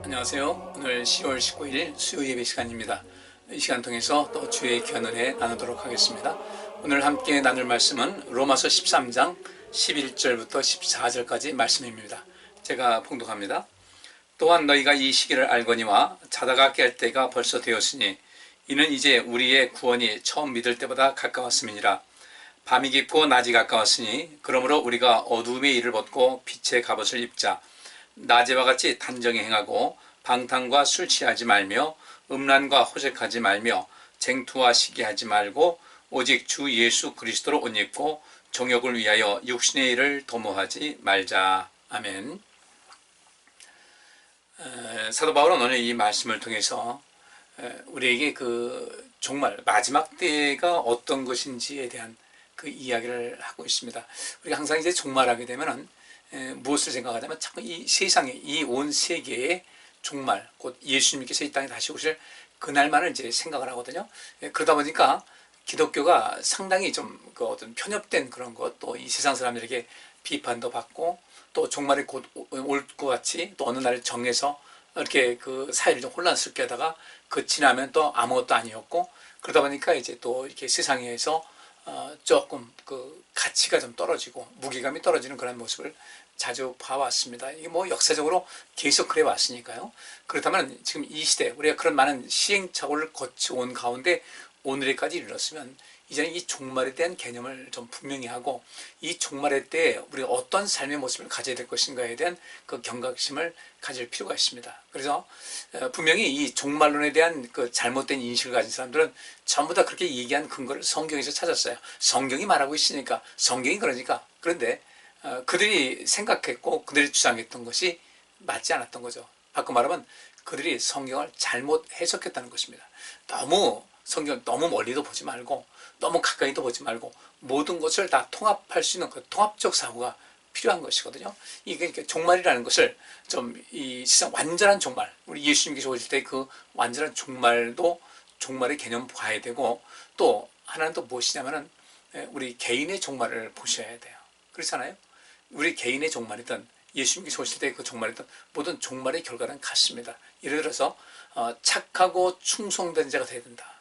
안녕하세요. 오늘 10월 19일 수요 예배 시간입니다. 이 시간 통해서 또 주의 귀한 은혜 나누도록 하겠습니다. 오늘 함께 나눌 말씀은 로마서 13장 11절부터 14절까지 말씀입니다. 제가 봉독합니다. 또한 너희가 이 시기를 알거니와 자다가 깰 때가 벌써 되었으니 이는 이제 우리의 구원이 처음 믿을 때보다 가까웠음이니라. 밤이 깊고 낮이 가까웠으니 그러므로 우리가 어두움의 일을 벗고 빛의 갑옷을 입자. 낮에와 같이 단정히 행하고 방탕과 술 취하지 말며 음란과 호색하지 말며 쟁투와 시기하지 말고 오직 주 예수 그리스도로 옷 입고 정욕을 위하여 육신의 일을 도모하지 말자. 아멘. 사도 바울은 오늘 이 말씀을 통해서 우리에게 그 정말 마지막 때가 어떤 것인지에 대한 그 이야기를 하고 있습니다. 우리가 항상 이제 종말하게 되면은 무엇을 생각하자면 자꾸 이 세상에, 이 온 세계의 종말, 곧 예수님께서 이 땅에 다시 오실 그날만을 이제 생각을 하거든요. 그러다 보니까 기독교가 상당히 좀 그 어떤 편협된 그런 것, 또 이 세상 사람들에게 비판도 받고, 또 종말이 곧 올 것 같이 또 어느 날을 정해서 이렇게 그 사회를 좀 혼란스럽게 하다가 그 지나면 또 아무것도 아니었고, 그러다 보니까 이제 또 이렇게 세상에서 조금 그 가치가 좀 떨어지고 무게감이 떨어지는 그런 모습을 자주 봐왔습니다. 이게 뭐 역사적으로 계속 그래 왔으니까요. 그렇다면 지금 이 시대 우리가 그런 많은 시행착오를 거쳐온 가운데 오늘에까지 이르렀으면 이제는 이 종말에 대한 개념을 좀 분명히 하고 이 종말의 때에 우리가 어떤 삶의 모습을 가져야 될 것인가에 대한 그 경각심을 가질 필요가 있습니다. 그래서 분명히 이 종말론에 대한 그 잘못된 인식을 가진 사람들은 전부 다 그렇게 얘기한 근거를 성경에서 찾았어요. 성경이 말하고 있으니까, 성경이 그러니까. 그런데 그들이 생각했고 그들이 주장했던 것이 맞지 않았던 거죠. 바꿔 말하면 그들이 성경을 잘못 해석했다는 것입니다. 너무 성경을 너무 멀리도 보지 말고 너무 가까이도 보지 말고 모든 것을 다 통합할 수 있는 그 통합적 사고가 필요한 것이거든요. 이게 종말이라는 것을 좀 이 세상 완전한 종말, 우리 예수님께서 오실 때 그 완전한 종말도 종말의 개념 봐야 되고, 또 하나는 또 무엇이냐면은 우리 개인의 종말을 보셔야 돼요. 그렇잖아요. 우리 개인의 종말이든 예수님께서 오실 때 그 종말이든 모든 종말의 결과는 같습니다. 예를 들어서 착하고 충성된 자가 되어야 된다.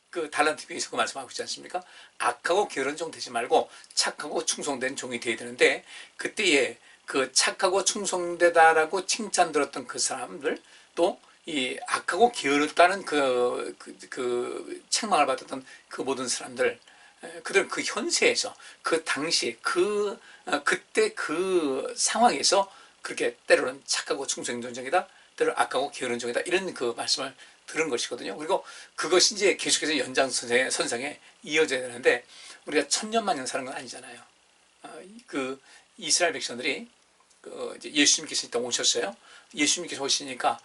그 달란트비에서 그 말씀하고 있지 않습니까? 악하고 게으른 종 되지 말고 착하고 충성된 종이 되어야 되는데, 그때에 그 착하고 충성되다라고 칭찬 들었던 그 사람들, 또 이 악하고 게으르다는 그 책망을 받았던 그 모든 사람들, 그들은 그 현세에서 그 당시 그때 그 상황에서 그렇게 때로는 착하고 충성된 종이다, 때로는 악하고 게으른 종이다, 이런 그 말씀을 들은 것이거든요. 그리고 그것이 이제 계속해서 연장선상에 이어져야 되는데, 우리가 천년만년 사는 건 아니잖아요. 그 이스라엘 백성들이 이제 예수님께서 일단 오셨어요. 예수님께서 오시니까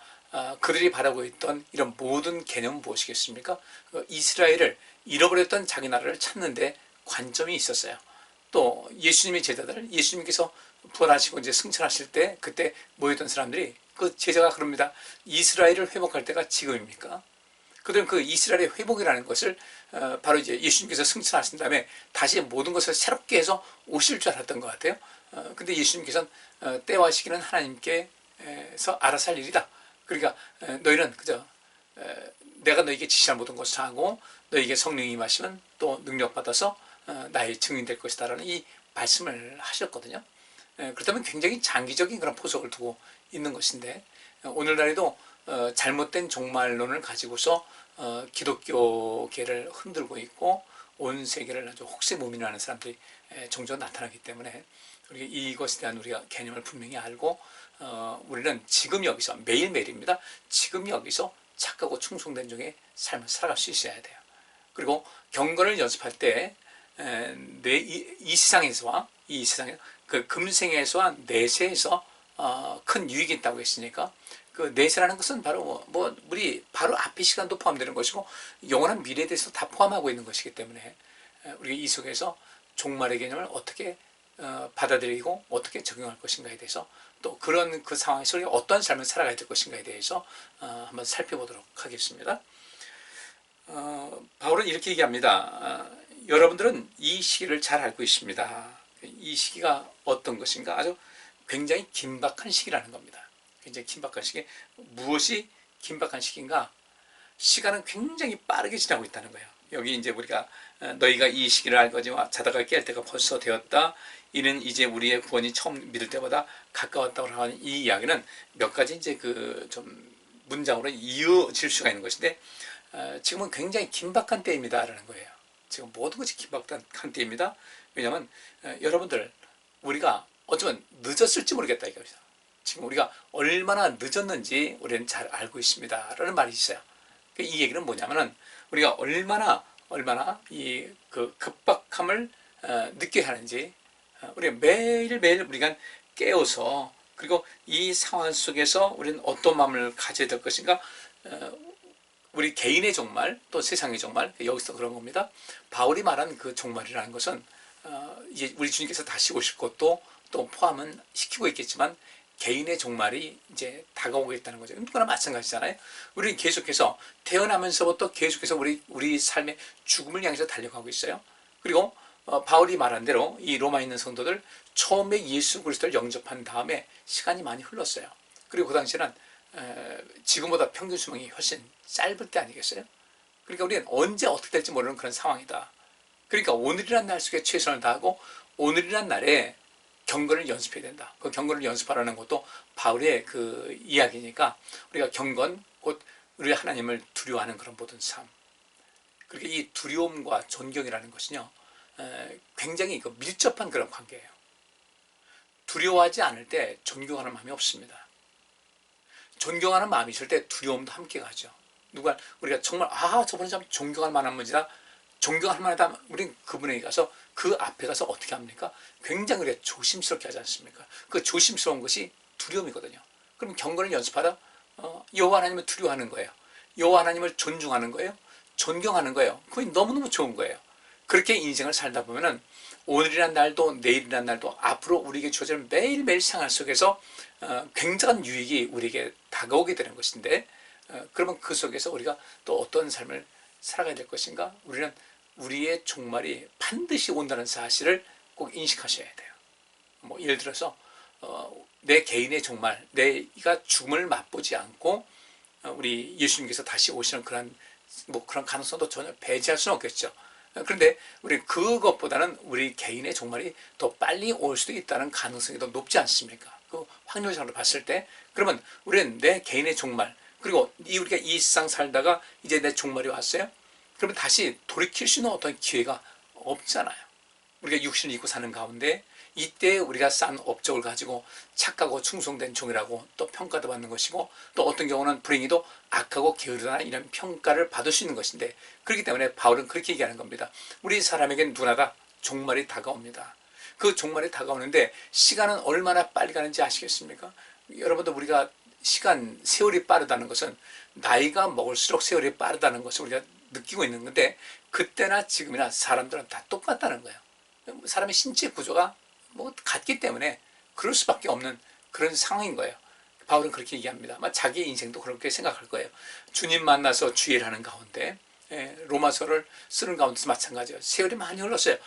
그들이 바라고 있던 이런 모든 개념은 무엇이겠습니까? 이스라엘을 잃어버렸던 자기 나라를 찾는데 관점이 있었어요. 또 예수님의 제자들, 예수님께서 부활하시고 이제 승천하실 때 그때 모였던 사람들이, 그 제자가 그럽니다. 이스라엘을 회복할 때가 지금입니까? 그들은 그 이스라엘의 회복이라는 것을 바로 이제 예수님께서 승천하신 다음에 다시 모든 것을 새롭게 해서 오실 줄 알았던 것 같아요. 근데 예수님께서는 때와 시기는 하나님께서 알아서 할 일이다. 그러니까 너희는 그저 내가 너에게 지시한 모든 것을 하고 너에게 성령이 임하시면 또 능력받아서 나의 증인 될 것이다라는 이 말씀을 하셨거든요. 그렇다면 굉장히 장기적인 그런 포석을 두고 있는 것인데, 오늘날에도 잘못된 종말론을 가지고서 기독교계를 흔들고 있고 온 세계를 아주 혹세무민하는 사람들이 종종 나타나기 때문에 우리가 이것에 대한 우리가 개념을 분명히 알고 우리는 지금 여기서, 매일매일입니다. 지금 여기서 착하고 충성된 종의 삶을 살아갈 수 있어야 돼요. 그리고 경건을 연습할 때 이 세상에서와 이 세상에 그 금생에서와 내세에서 큰 유익이 있다고 했으니까, 그 내세라는 것은 바로 뭐 우리 바로 앞의 시간도 포함되는 것이고 영원한 미래에 대해서 다 포함하고 있는 것이기 때문에 우리가 이 속에서 종말의 개념을 어떻게 받아들이고 어떻게 적용할 것인가에 대해서, 또 그런 그 상황에서 우리가 어떤 삶을 살아가야 될 것인가에 대해서 한번 살펴보도록 하겠습니다. 바울은 이렇게 얘기합니다. 여러분들은 이 시기를 잘 알고 있습니다. 이 시기가 어떤 것인가? 아주 굉장히 긴박한 시기라는 겁니다. 굉장히 긴박한 시기. 무엇이 긴박한 시기인가? 시간은 굉장히 빠르게 지나고 있다는 거예요. 여기 이제 우리가 너희가 이 시기를 알거니와 자다가 깰 때가 벌써 되었다. 이는 이제 우리의 구원이 처음 믿을 때보다 가까웠다고 하는 이 이야기는 몇 가지 이제 그 좀 문장으로 이어질 수가 있는 것인데, 지금은 굉장히 긴박한 때입니다라는 거예요. 지금 모든 것이 긴박한 때입니다. 왜냐하면 여러분들, 우리가 어쩌면 늦었을지 모르겠다 이겁니다. 지금 우리가 얼마나 늦었는지 우리는 잘 알고 있습니다라는 말이 있어요. 이 얘기는 뭐냐면은 우리가 얼마나 이 그 급박함을 느껴야 하는지, 우리가 매일매일 우리가 깨어서, 그리고 이 상황 속에서 우리는 어떤 마음을 가져야 될 것인가, 우리 개인의 종말, 또 세상의 종말, 여기서 그런 겁니다. 바울이 말한 그 종말이라는 것은 이제 우리 주님께서 다시 오실 것도 또 포함은 시키고 있겠지만, 개인의 종말이 이제 다가오겠다는 거죠. 누구나 마찬가지잖아요. 우리는 계속해서 태어나면서부터 계속해서 우리 삶의 죽음을 향해서 달려가고 있어요. 그리고 바울이 말한 대로 이 로마에 있는 성도들 처음에 예수 그리스도를 영접한 다음에 시간이 많이 흘렀어요. 그리고 그 당시에는 지금보다 평균 수명이 훨씬 짧을 때 아니겠어요? 그러니까 우리는 언제 어떻게 될지 모르는 그런 상황이다. 그러니까 오늘이란 날 속에 최선을 다하고 오늘이란 날에 경건을 연습해야 된다. 그 경건을 연습하라는 것도 바울의 그 이야기니까, 우리가 경건, 곧 우리 하나님을 두려워하는 그런 모든 삶. 그렇게 이 두려움과 존경이라는 것은요, 굉장히 그 밀접한 그런 관계예요. 두려워하지 않을 때 존경하는 마음이 없습니다. 존경하는 마음이 있을 때 두려움도 함께 가죠. 우리가 정말 저분은 참 존경할 만한 분이다, 존경할 만하다, 우린 그분에게 가서 그 앞에 가서 어떻게 합니까? 굉장히 우리가 조심스럽게 하지 않습니까? 그 조심스러운 것이 두려움이거든요. 그럼 경건을 연습하다 여호와 하나님을 두려워하는 거예요. 여호와 하나님을 존중하는 거예요. 존경하는 거예요. 그게 너무너무 좋은 거예요. 그렇게 인생을 살다 보면은 오늘이란 날도 내일이란 날도 앞으로 우리에게 주어지는 매일매일 생활 속에서 굉장한 유익이 우리에게 다가오게 되는 것인데, 그러면 그 속에서 우리가 또 어떤 삶을 살아가야 될 것인가? 우리는 우리의 종말이 반드시 온다는 사실을 꼭 인식하셔야 돼요. 뭐 예를 들어서 내 개인의 종말, 내가 죽음을 맛보지 않고 우리 예수님께서 다시 오시는 그런 가능성도 전혀 배제할 수는 없겠죠. 그런데 우리 그것보다는 우리 개인의 종말이 더 빨리 올 수도 있다는 가능성이 더 높지 않습니까? 그 확률상으로 봤을 때, 그러면 우리는 내 개인의 종말, 그리고 우리가 이 세상 살다가 이제 내 종말이 왔어요. 그러면 다시 돌이킬 수 있는 어떤 기회가 없잖아요. 우리가 육신을 입고 사는 가운데 이때 우리가 쌓은 업적을 가지고 착하고 충성된 종이라고 또 평가도 받는 것이고, 또 어떤 경우는 불행히도 악하고 게으르다 이런 평가를 받을 수 있는 것인데, 그렇기 때문에 바울은 그렇게 얘기하는 겁니다. 우리 사람에겐 누구나 다 종말이 다가옵니다. 그 종말이 다가오는데 시간은 얼마나 빨리 가는지 아시겠습니까? 여러분들, 우리가 세월이 빠르다는 것은 나이가 먹을수록 세월이 빠르다는 것을 우리가 느끼고 있는 건데, 그때나 지금이나 사람들은 다 똑같다는 거예요. 사람의 신체 구조가 같기 때문에 그럴 수밖에 없는 그런 상황인 거예요. 바울은 그렇게 얘기합니다. 아마 자기의 인생도 그렇게 생각할 거예요. 주님 만나서 주의를 하는 가운데, 로마서를 쓰는 가운데서 마찬가지예요. 세월이 많이 흘렀어요.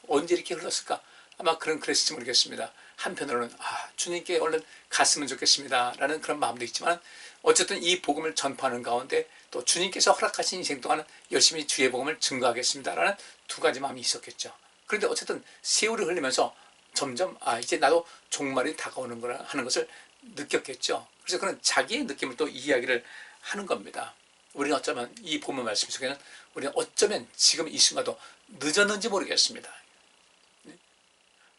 언제 이렇게 흘렀을까? 아마 그랬을지 모르겠습니다. 한편으로는 주님께 얼른 갔으면 좋겠습니다 라는 그런 마음도 있지만, 어쨌든 이 복음을 전파하는 가운데 또 주님께서 허락하신 인생 동안은 열심히 주의 복음을 증거하겠습니다 라는 두 가지 마음이 있었겠죠. 그런데 어쨌든 세월이 흘리면서 점점 이제 나도 종말이 다가오는 거라 하는 것을 느꼈겠죠. 그래서 그런 자기의 느낌을 또 이야기를 하는 겁니다. 우리는 어쩌면 이 본문 말씀 속에는 우리는 어쩌면 지금 이 순간도 늦었는지 모르겠습니다.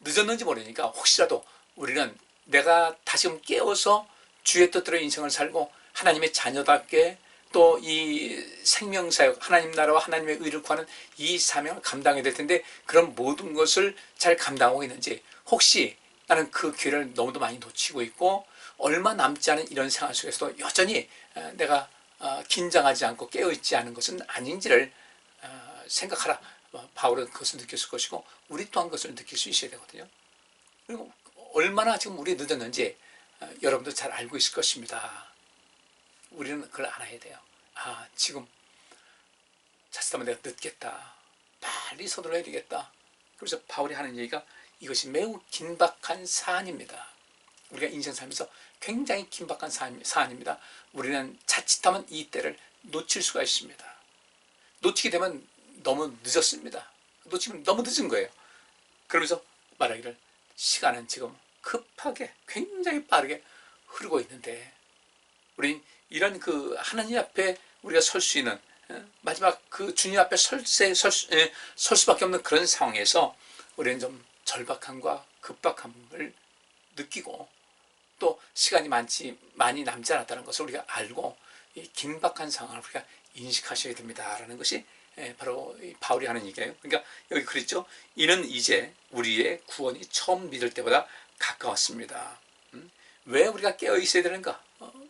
늦었는지 모르니까 혹시라도 우리는 내가 다시금 깨어서 주의 뜻대로 인생을 살고 하나님의 자녀답게 또 이 생명사역, 하나님 나라와 하나님의 의를 구하는 이 사명을 감당해야 될 텐데, 그런 모든 것을 잘 감당하고 있는지, 혹시 나는 그 기회를 너무도 많이 놓치고 있고 얼마 남지 않은 이런 생활 속에서도 여전히 내가 긴장하지 않고 깨어있지 않은 것은 아닌지를 생각하라. 바울은 그것을 느꼈을 것이고 우리 또한 그것을 느낄 수 있어야 되거든요. 그리고 얼마나 지금 우리 늦었는지 여러분도 잘 알고 있을 것입니다. 우리는 그걸 알아야 돼요. 지금 자칫하면 내가 늦겠다, 빨리 서둘러야 되겠다. 그래서 바울이 하는 얘기가 이것이 매우 긴박한 사안입니다. 우리가 인생 살면서 굉장히 긴박한 사안입니다. 우리는 자칫하면 이 때를 놓칠 수가 있습니다. 놓치게 되면 너무 늦었습니다. 놓치면 너무 늦은 거예요. 그러면서 말하기를 시간은 지금 급하게 굉장히 빠르게 흐르고 있는데 우린 이런 그 하나님 앞에 우리가 설 수 있는 마지막 그 주님 앞에 설 수밖에 없는 그런 상황에서 우리는 좀 절박함과 급박함을 느끼고 또 시간이 많이 남지 않았다는 것을 우리가 알고 이 긴박한 상황을 우리가 인식하셔야 됩니다라는 것이 바로 바울이 하는 얘기예요. 그러니까 여기 그랬죠. 이는 이제 우리의 구원이 처음 믿을 때보다 가까웠습니다. 왜 우리가 깨어 있어야 되는가?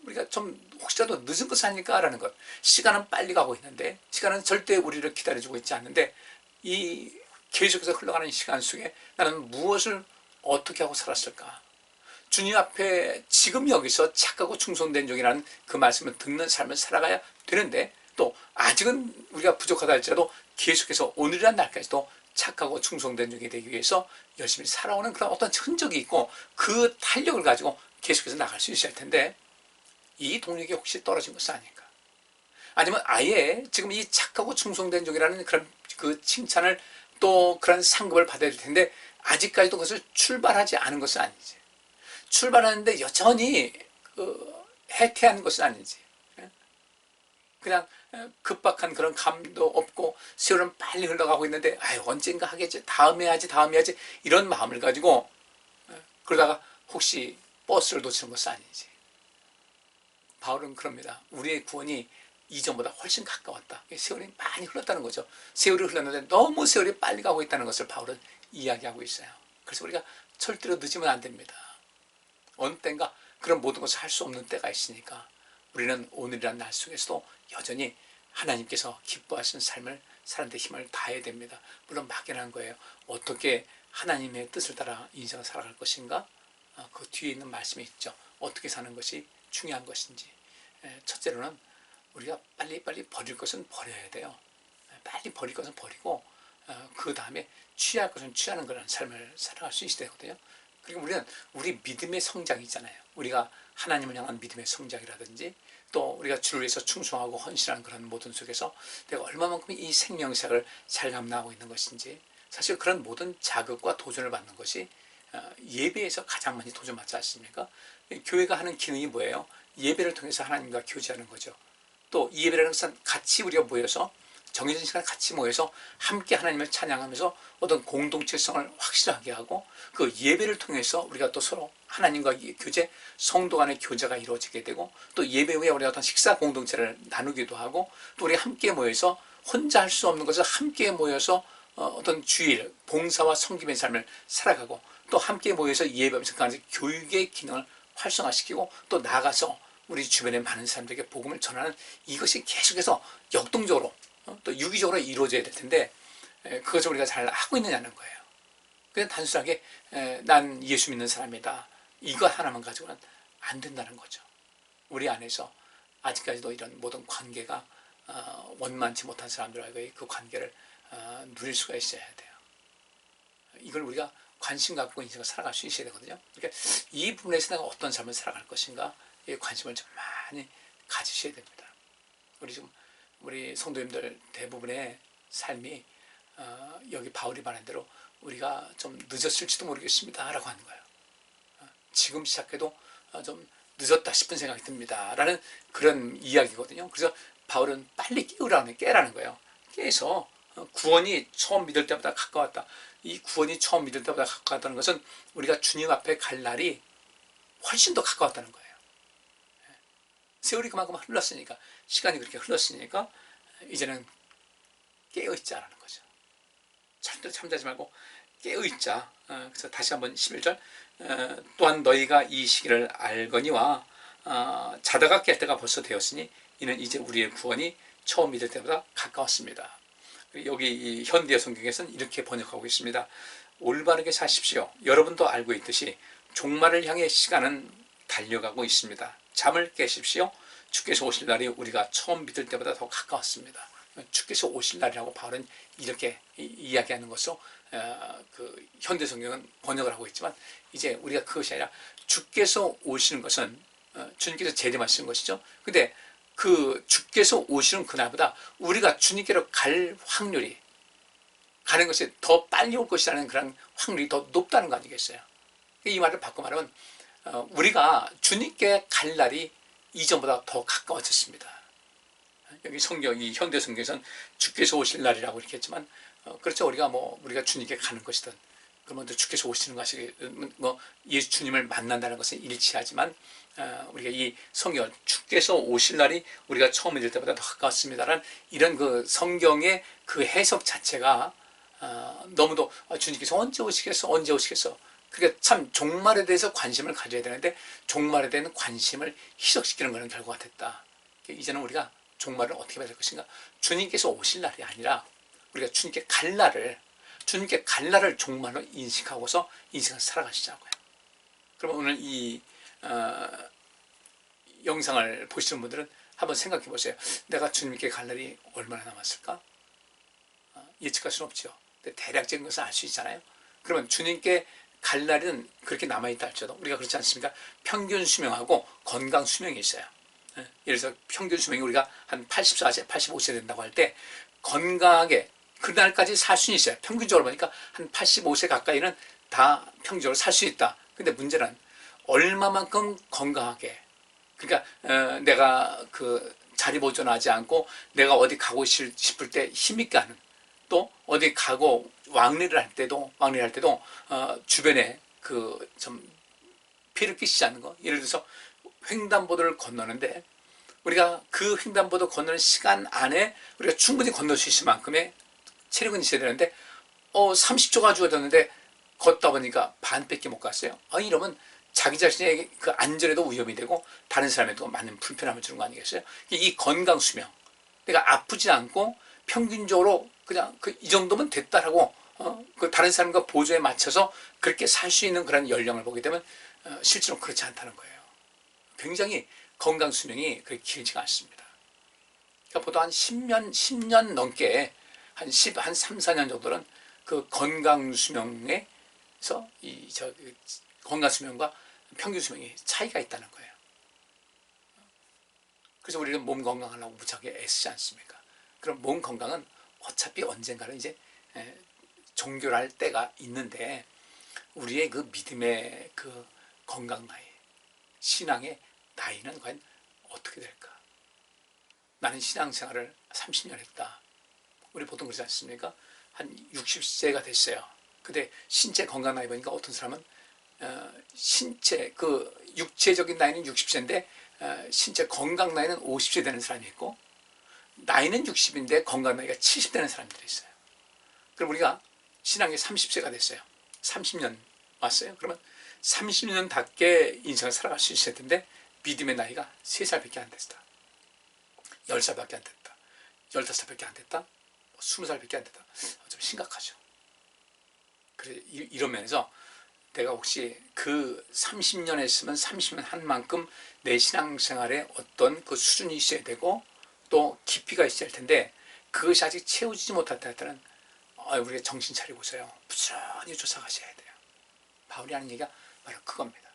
우리가 좀 혹시라도 늦은 것은 아닐까? 라는 것. 시간은 빨리 가고 있는데 시간은 절대 우리를 기다려주고 있지 않는데 이 계속해서 흘러가는 시간 속에 나는 무엇을 어떻게 하고 살았을까? 주님 앞에 지금 여기서 착하고 충성된 종이라는 그 말씀을 듣는 삶을 살아가야 되는데 또 아직은 우리가 부족하다 할지라도 계속해서 오늘이란 날까지도 착하고 충성된 종이 되기 위해서 열심히 살아오는 그런 어떤 흔적이 있고 그 탄력을 가지고 계속해서 나갈 수 있어야 할 텐데 이 동력이 혹시 떨어진 것은 아닌가? 아니면 아예 지금 이 착하고 충성된 종이라는 그런 그 칭찬을 또 그런 상급을 받아야 될 텐데 아직까지도 그것을 출발하지 않은 것은 아니지. 출발하는데 여전히 해태한 것은 아닌지. 그냥 급박한 그런 감도 없고 세월은 빨리 흘러가고 있는데 아유 언젠가 하겠지, 다음에 하지 이런 마음을 가지고 그러다가 혹시 버스를 놓치는 것은 아닌지. 바울은 그럽니다. 우리의 구원이 이전보다 훨씬 가까웠다. 세월이 많이 흘렀다는 거죠. 세월이 흘렀는데 너무 세월이 빨리 가고 있다는 것을 바울은 이야기하고 있어요. 그래서 우리가 절대로 늦으면 안 됩니다. 어느 때인가 그런 모든 것을 할 수 없는 때가 있으니까 우리는 오늘이라는 날 속에서도 여전히 하나님께서 기뻐하시는 삶을 사는 데 힘을 다해야 됩니다. 물론 막연한 거예요. 어떻게 하나님의 뜻을 따라 인생을 살아갈 것인가? 그 뒤에 있는 말씀이 있죠. 어떻게 사는 것이 중요한 것인지. 첫째로는 우리가 빨리빨리 버릴 것은 버려야 돼요. 빨리 버릴 것은 버리고 그 다음에 취할 것은 취하는 그런 삶을 살아갈 수 있어야 되거든요. 그리고 우리는 우리 믿음의 성장이 있잖아요. 우리가 하나님을 향한 믿음의 성장이라든지 또 우리가 주를 위해서 충성하고 헌신하는 그런 모든 속에서 내가 얼마만큼 이 생명색을 잘 감당하고 있는 것인지 사실 그런 모든 자극과 도전을 받는 것이 예배에서 가장 많이 도전받지 않습니까? 교회가 하는 기능이 뭐예요? 예배를 통해서 하나님과 교제하는 거죠. 또 이 예배라는 것은 같이 우리가 모여서 정해진 시간에 같이 모여서 함께 하나님을 찬양하면서 어떤 공동체성을 확실하게 하고 그 예배를 통해서 우리가 또 서로 하나님과 교제, 성도 간의 교제가 이루어지게 되고 또 예배 후에 우리가 어떤 식사 공동체를 나누기도 하고 또 우리 함께 모여서 혼자 할 수 없는 것을 함께 모여서 어떤 주일, 봉사와 섬김의 삶을 살아가고 또 함께 모여서 예배하면서 그 안에서 교육의 기능을 활성화시키고 또 나가서 우리 주변에 많은 사람들에게 복음을 전하는 이것이 계속해서 역동적으로 또 유기적으로 이루어져야 될 텐데 그것을 우리가 잘 하고 있느냐는 거예요. 그냥 단순하게 난 예수 믿는 사람이다. 이거 하나만 가지고는 안 된다는 거죠. 우리 안에서 아직까지도 이런 모든 관계가 원만치 못한 사람들과의 그 관계를 누릴 수가 있어야 돼요. 이걸 우리가 관심 갖고 인생을 살아갈 수 있어야 되거든요. 그러니까 이 부분에서 내가 어떤 삶을 살아갈 것인가 이 관심을 좀 많이 가지셔야 됩니다. 우리 성도님들 대부분의 삶이 여기 바울이 말한 대로 우리가 좀 늦었을지도 모르겠습니다 라고 하는 거예요. 지금 시작해도 좀 늦었다 싶은 생각이 듭니다 라는 그런 이야기거든요. 그래서 바울은 빨리 깨라는 거예요. 깨서 구원이 처음 믿을 때보다 가까웠다. 이 구원이 처음 믿을 때보다 가까웠다는 것은 우리가 주님 앞에 갈 날이 훨씬 더 가까웠다는 거예요. 세월이 그만큼 흘렀으니까, 시간이 그렇게 흘렀으니까 이제는 깨어있자라는 거죠. 절대로 잠자지 말고 깨어있자. 그래서 다시 한번 11절 또한 너희가 이 시기를 알거니와 자다가 깰 때가 벌써 되었으니 이는 이제 우리의 구원이 처음 믿을 때보다 가까웠습니다. 여기 이 현대어 성경에서는 이렇게 번역하고 있습니다. 올바르게 사십시오. 여러분도 알고 있듯이 종말을 향해 시간은 달려가고 있습니다. 잠을 깨십시오. 주께서 오실 날이 우리가 처음 믿을 때보다 더 가까웠습니다. 주께서 오실 날이라고 바울은 이렇게 이야기하는 것으로 그 현대 성경은 번역을 하고 있지만 이제 우리가 그것이 아니라 주께서 오시는 것은 주님께서 재림하시는 것이죠. 근데 그 주께서 오시는 그날보다 우리가 주님께로 갈 확률이 가는 것이 더 빨리 올 것이라는 그런 확률이 더 높다는 거 아니겠어요? 이 말을 바꿔 말하면 우리가 주님께 갈 날이 이전보다 더 가까워졌습니다. 여기 성경이 현대 성경에서는 주께서 오실 날이라고 이렇게 했지만 그렇죠. 우리가 주님께 가는 것이든 그러면 또 주께서 오시는 것이 예수 주님을 만난다는 것은 일치하지만 우리가 이 성경 주께서 오실 날이 우리가 처음 읽을 때보다 더 가까웠습니다라는 이런 그 성경의 그 해석 자체가 너무도 주님께서 언제 오시겠어 그러니까 참 종말에 대해서 관심을 가져야 되는데 종말에 대한 관심을 희석시키는 것은 결과가 됐다. 이제는 우리가 종말을 어떻게 받을 것인가? 주님께서 오실 날이 아니라 우리가 주님께 갈 날을 종말로 인식하고서 인생을 살아가시자고요. 그럼 오늘 이 영상을 보시는 분들은 한번 생각해 보세요. 내가 주님께 갈 날이 얼마나 남았을까? 예측할 수는 없죠. 근데 대략적인 것을 알 수 있잖아요. 그러면 주님께 갈 날은 그렇게 남아있다 할지라도 우리가 그렇지 않습니까? 평균 수명하고 건강 수명이 있어요. 예를 들어서 평균 수명이 우리가 한 84세, 85세 된다고 할 때 건강하게 그날까지 살 수는 있어요. 평균적으로 보니까 한 85세 가까이는 다 평균적으로 살 수 있다. 근데 문제는 얼마만큼 건강하게 그러니까 내가 그 자리 보존하지 않고 내가 어디 가고 싶을 때 힘있게 하는 또 어디 가고 왕래를 할 때도 주변에 그 좀 피해를 끼치지 않는 거. 예를 들어서 횡단보도를 건너는데 우리가 그 횡단보도 건너는 시간 안에 우리가 충분히 건널 수 있을 만큼의 체력은 있어야 되는데 30초가 주어졌는데 걷다 보니까 반밖에 못 갔어요. 이러면 자기 자신의 그 안전에도 위험이 되고 다른 사람에도 많은 불편함을 주는 거 아니겠어요? 이 건강 수명, 내가 아프지 않고 평균적으로 그냥 이 정도면 됐다라고 그 다른 사람과 보조에 맞춰서 그렇게 살 수 있는 그런 연령을 보게 되면 실제로 그렇지 않다는 거예요. 굉장히 건강 수명이 그렇게 길지가 않습니다. 그러니까 보통 한 10년 넘게 한 3, 4년 정도는 그 건강 수명에서 건강 수명과 평균 수명이 차이가 있다는 거예요. 그래서 우리는 몸 건강하려고 무척 애쓰지 않습니까? 그럼 몸 건강은 어차피 언젠가는 이제 종교를 할 때가 있는데 우리의 그 믿음의 그 건강 나이, 신앙의 나이는 과연 어떻게 될까? 나는 신앙생활을 30년 했다. 우리 보통 그러지 않습니까? 한 60세가 됐어요. 근데 신체 건강 나이 보니까 어떤 사람은 신체 그 육체적인 나이는 60세인데 신체 건강 나이는 50세 되는 사람이 있고 나이는 60인데 건강 나이가 70 되는 사람들이 있어요. 그럼 우리가 신앙이 30세가 됐어요. 30년 왔어요. 그러면 30년답게 인생을 살아갈 수 있을 텐데 믿음의 나이가 3살밖에 안 됐다. 10살밖에 안 됐다. 15살밖에 안 됐다. 20살밖에 안 됐다. 좀 심각하죠. 그래서 이런 면에서 내가 혹시 그 30년 했으면 30년 한 만큼 내 신앙생활에 어떤 그 수준이 있어야 되고 또 깊이가 있어야 할 텐데 그것이 아직 채워지지 못할 때는 우리가 정신 차리고서요 부지런히 쫓아가셔야 돼요. 바울이 하는 얘기가 바로 그겁니다.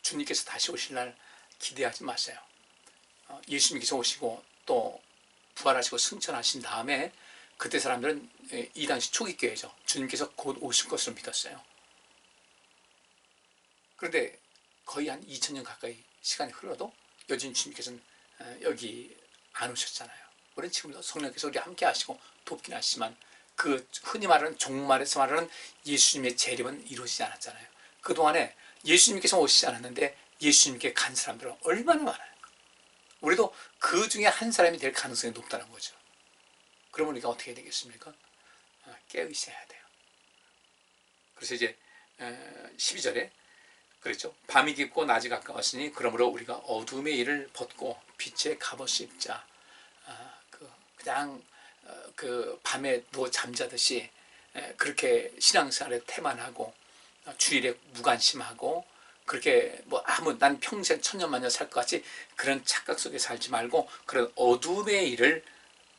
주님께서 다시 오실 날 기대하지 마세요. 예수님께서 오시고 또 부활하시고 승천하신 다음에 그때 사람들은 이 당시 초기 교회죠. 주님께서 곧 오실 것으로 믿었어요. 그런데 거의 한 2000년 가까이 시간이 흘러도 여전히 주님께서는 여기 안 오셨잖아요. 우리는 지금도 성령께서 우리 함께 하시고 돕긴 하시지만 그 흔히 말하는 종말에서 말하는 예수님의 재림은 이루어지지 않았잖아요. 그동안에 예수님께서 오시지 않았는데 예수님께 간 사람들은 얼마나 많아요. 우리도 그 중에 한 사람이 될 가능성이 높다는 거죠. 그러면 우리가 어떻게 해야 되겠습니까? 깨어 있어야 돼요. 그래서 이제 12절에 그랬죠. 밤이 깊고 낮이 가까웠으니 그러므로 우리가 어둠의 일을 벗고 빛의 갑옷을 입자. 그냥 그 밤에 누워 잠자듯이 그렇게 신앙생활에 태만하고 주일에 무관심하고 그렇게 난 평생 천년만년 살 것 같이 그런 착각 속에 살지 말고 그런 어둠의 일을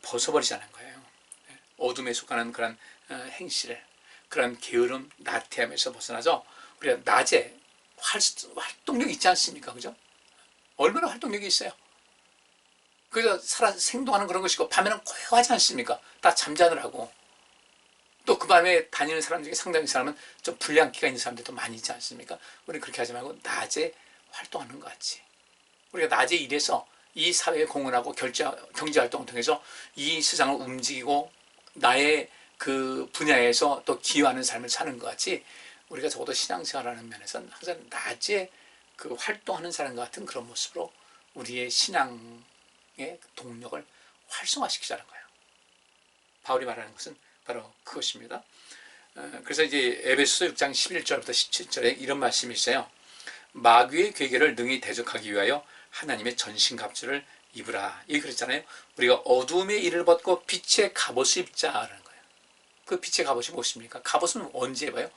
벗어버리자는 거예요. 어둠에 속하는 그런 행실을 그런 게으름, 나태함에서 벗어나서 우리가 낮에 활동력이 있지 않습니까? 그죠? 얼마나 활동력이 있어요? 그래서 생동하는 그런 것이고, 밤에는 고요하지 않습니까? 다 잠자느라고. 또 그 밤에 다니는 사람 중에 상당히 사람은 좀 불량기가 있는 사람들도 많이 있지 않습니까? 우리 그렇게 하지 말고 낮에 활동하는 것 같이. 우리가 낮에 일해서 이 사회에 공헌하고 경제활동을 통해서 이 세상을 움직이고 나의 그 분야에서 또 기여하는 삶을 사는 것 같이 우리가 적어도 신앙생활하는 면에서는 항상 낮에 그 활동하는 사람과 같은 그런 모습으로 우리의 신앙의 동력을 활성화시키자는 거예요. 바울이 말하는 것은 바로 그것입니다. 그래서 이제 에베소서 6장 11절부터 17절에 이런 말씀이 있어요. 마귀의 괴계를 능히 대적하기 위하여 하나님의 전신갑주를 입으라. 이 그랬잖아요. 우리가 어두움의 일을 벗고 빛의 갑옷을 입자라는 거예요. 그 빛의 갑옷이 무엇입니까? 갑옷은 언제 입어요?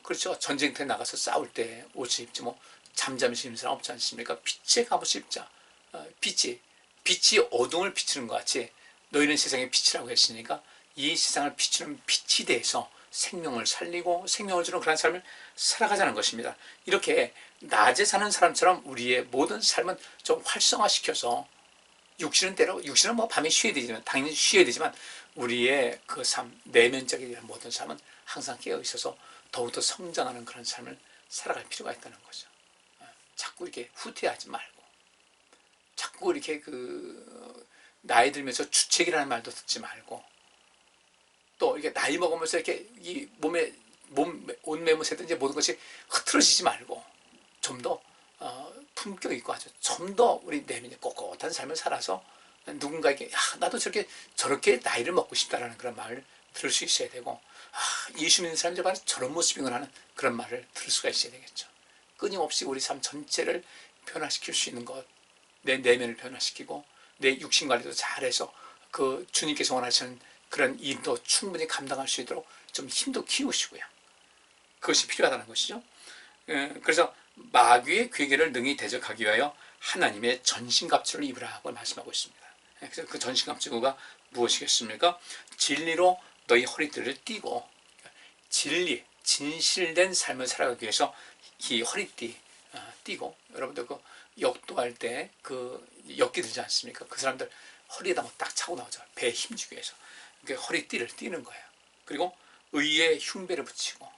그렇죠. 전쟁터에 나가서 싸울 때 옷을 입지 뭐 잠잠시 입는 사람 없지 않습니까? 빛의 갑옷을 입자. 빛이 어둠을 비추는 것 같이 너희는 세상의 빛이라고 했으니까 이 세상을 비추는 빛이 돼서 생명을 살리고 생명을 주는 그런 삶을 살아가자는 것입니다. 이렇게 낮에 사는 사람처럼 우리의 모든 삶은 좀 활성화시켜서 육신은 뭐 밤에 쉬어야 되지만 당연히 쉬어야 되지만 우리의 그 삶, 내면적인 모든 삶은 항상 깨어 있어서 더욱더 성장하는 그런 삶을 살아갈 필요가 있다는 거죠. 자꾸 이렇게 후퇴하지 말고 자꾸 이렇게 나이 들면서 주책이라는 말도 듣지 말고 또 이렇게 나이 먹으면서 이렇게 이 옷 매무새든지 모든 것이 흐트러지지 말고 좀 더 품격 있고 아주 좀 더 우리 내면에 꼿꼿한 삶을 살아서 누군가에게 나도 저렇게 나이를 먹고 싶다라는 그런 말을 들을 수 있어야 되고 예수 믿는 사람들 바로 저런 모습이구나 하는 그런 말을 들을 수가 있어야 되겠죠. 끊임없이 우리 삶 전체를 변화시킬 수 있는 것, 내 내면을 변화시키고 내 육신 관리도 잘해서 그 주님께서 원하시는 그런 일도 충분히 감당할 수 있도록 좀 힘도 키우시고요. 그것이 필요하다는 것이죠. 그래서 마귀의 괴계를 능히 대적하기 위하여 하나님의 전신갑주를 입으라고 말씀하고 있습니다. 그래서 그 전신갑주가 무엇이겠습니까? 진리로 너희 허리띠를 띠고 진실된 삶을 살아가기 위해서 이 허리띠 띠고 여러분들 그 역도할 때 그 역기 들지 않습니까? 그 사람들 허리에다 딱 차고 나오죠. 배에 힘주기 위해서. 허리띠를 띠는 거예요. 그리고 의의 흉배를 붙이고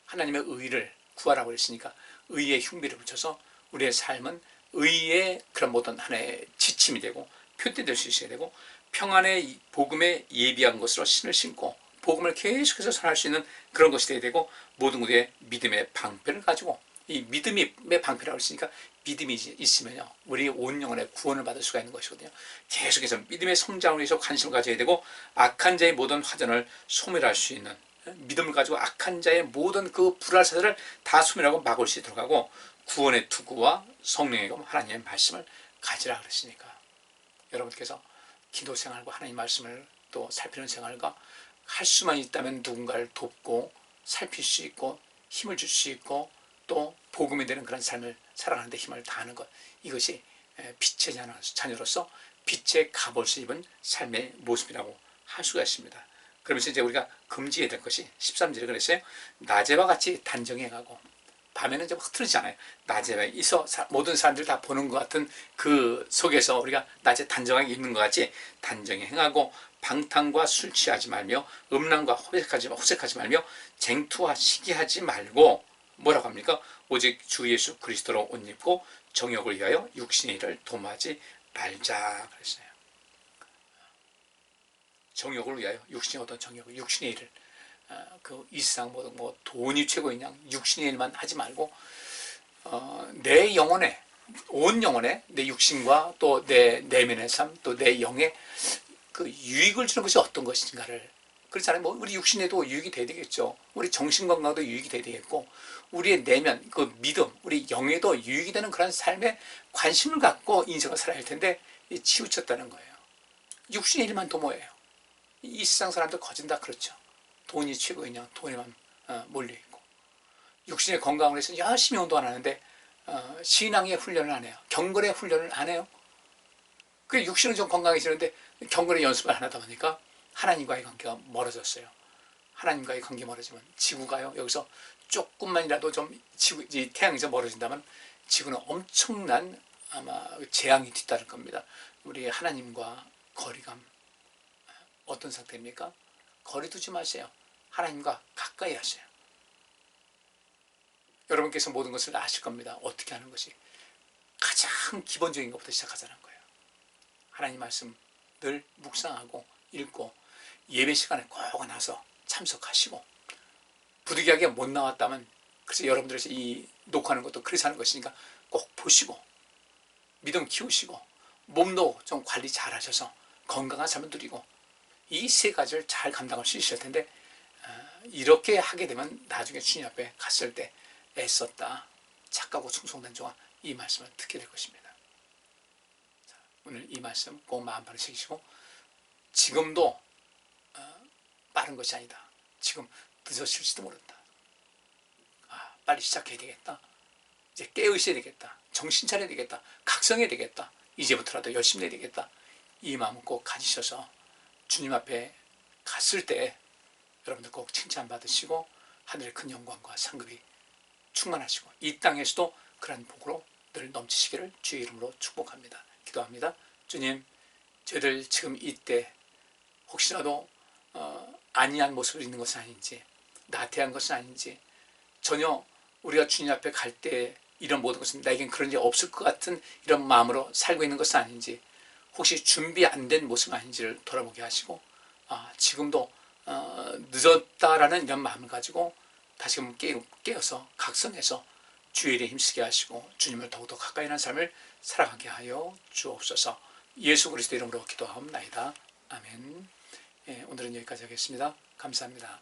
하나님의 의를 구하라고 했으니까 의의 흉배를 붙여서 우리의 삶은 의의 그런 모든 하나의 지침이 되고 표대될 수 있어야 되고 평안의 복음에 예비한 것으로 신을 신고 복음을 계속해서 전할 수 있는 그런 것이 되어야 되고 모든 우리의 믿음의 방패를 가지고 이 믿음의 방패라고 했으니까 믿음이 있으면요 우리 온 영혼의 구원을 받을 수가 있는 것이거든요. 계속해서 믿음의 성장을 위해서 관심을 가져야 되고 악한 자의 모든 화전을 소멸할 수 있는 믿음을 가지고 악한 자의 모든 그 불알 사들을 다 소멸하고 막을 수 있도록 하고 구원의 투구와 성령의 검 하나님의 말씀을 가지라 그랬으니까 여러분께서 기도 생활과 하나님 말씀을 또 살피는 생활과 할 수만 있다면 누군가를 돕고 살필 수 있고 힘을 줄 수 있고 또 복음이 되는 그런 삶을 살아가는 데 힘을 다하는 것 이것이 빛의 자녀로서 빛의 갑옷을 입은 삶의 모습이라고 할 수가 있습니다. 그러면서 이제 우리가 금지해야 될 것이 13절에 그랬어요. 낮에와 같이 단정해가고 밤에는 좀 흐트러지지 않아요. 낮에 있어 모든 사람들이 다 보는 것 같은 그 속에서 우리가 낮에 단정하게 있는 것 같이 단정히 행하고 방탕과 술 취하지 말며 음란과 호색하지 말며 쟁투와 시기하지 말고 뭐라고 합니까? 오직 주 예수 그리스도로 옷 입고 정욕을 위하여 육신의 일을 도모하지 말자 그랬어요. 정욕을 위하여 육신의 어떤 정욕을 육신의 일을 이 세상 뭐 돈이 최고인 양 육신의 일만 하지 말고 내 영혼에 온 영혼에 내 육신과 또 내 내면의 삶 또 내 영에 그 유익을 주는 것이 어떤 것인가를 그렇잖아요. 뭐 우리 육신에도 유익이 돼야 되겠죠. 우리 정신 건강도 유익이 돼야 되겠고 우리의 내면 그 믿음 우리 영에도 유익이 되는 그런 삶에 관심을 갖고 인생을 살아야 할 텐데 치우쳤다는 거예요. 육신의 일만 도모해요. 이 세상 사람들 거진 다 그렇죠. 돈이 최고이냐 돈에만 몰려있고 육신의 건강을 위해서 열심히 운동 안 하는데 신앙의 훈련을 안 해요. 경건의 훈련을 안 해요. 그 육신은 좀 건강해지는데 경건의 연습을 안 하다 보니까 하나님과의 관계가 멀어졌어요. 하나님과의 관계 멀어지면 지구가요, 여기서 조금만이라도 좀 이 태양에서 멀어진다면 지구는 엄청난 아마 재앙이 뒤따를 겁니다. 우리 하나님과 거리감, 어떤 상태입니까? 거리 두지 마세요. 하나님과 가까이 하세요. 여러분께서 모든 것을 아실 겁니다. 어떻게 하는 것이 가장 기본적인 것부터 시작하자는 거예요. 하나님 말씀 늘 묵상하고 읽고 예배 시간에 꼭 나서 참석하시고, 부득이하게 못 나왔다면 그래서 여러분들이 이 녹화하는 것도 그래서 하는 것이니까 꼭 보시고 믿음 키우시고 몸도 좀 관리 잘 하셔서 건강한 삶을 누리고 이 세 가지를 잘 감당할 수 있을 텐데, 이렇게 하게 되면 나중에 주님 앞에 갔을 때 애썼다, 착하고 충성된 종아, 이 말씀을 듣게 될 것입니다. 자, 오늘 이 말씀 꼭 마음판에 새기시고, 지금도 빠른 것이 아니다. 지금 늦어질지도 모른다. 빨리 시작해야 되겠다. 이제 깨어있어야 되겠다. 정신 차려야 되겠다. 각성해야 되겠다. 이제부터라도 열심히 해야 되겠다. 이 마음을 꼭 가지셔서 주님 앞에 갔을 때 여러분들 꼭 칭찬받으시고 하늘의 큰 영광과 상급이 충만하시고 이 땅에서도 그러한 복으로 늘 넘치시기를 주의 이름으로 축복합니다. 기도합니다. 주님, 저희들 지금 이때 혹시라도 안이한 모습을 있는 것은 아닌지, 나태한 것은 아닌지, 전혀 우리가 주님 앞에 갈 때 이런 모든 것은 나에겐 그런 일 없을 것 같은 이런 마음으로 살고 있는 것은 아닌지, 혹시 준비 안 된 모습 아닌지를 돌아보게 하시고, 지금도 늦었다라는 이런 마음을 가지고 다시금 깨어서 각성해서 주의 일에 힘쓰게 하시고 주님을 더욱더 가까이 하는 삶을 살아가게 하여 주옵소서. 예수 그리스도 이름으로 기도하옵나이다. 아멘. 오늘은 여기까지 하겠습니다. 감사합니다.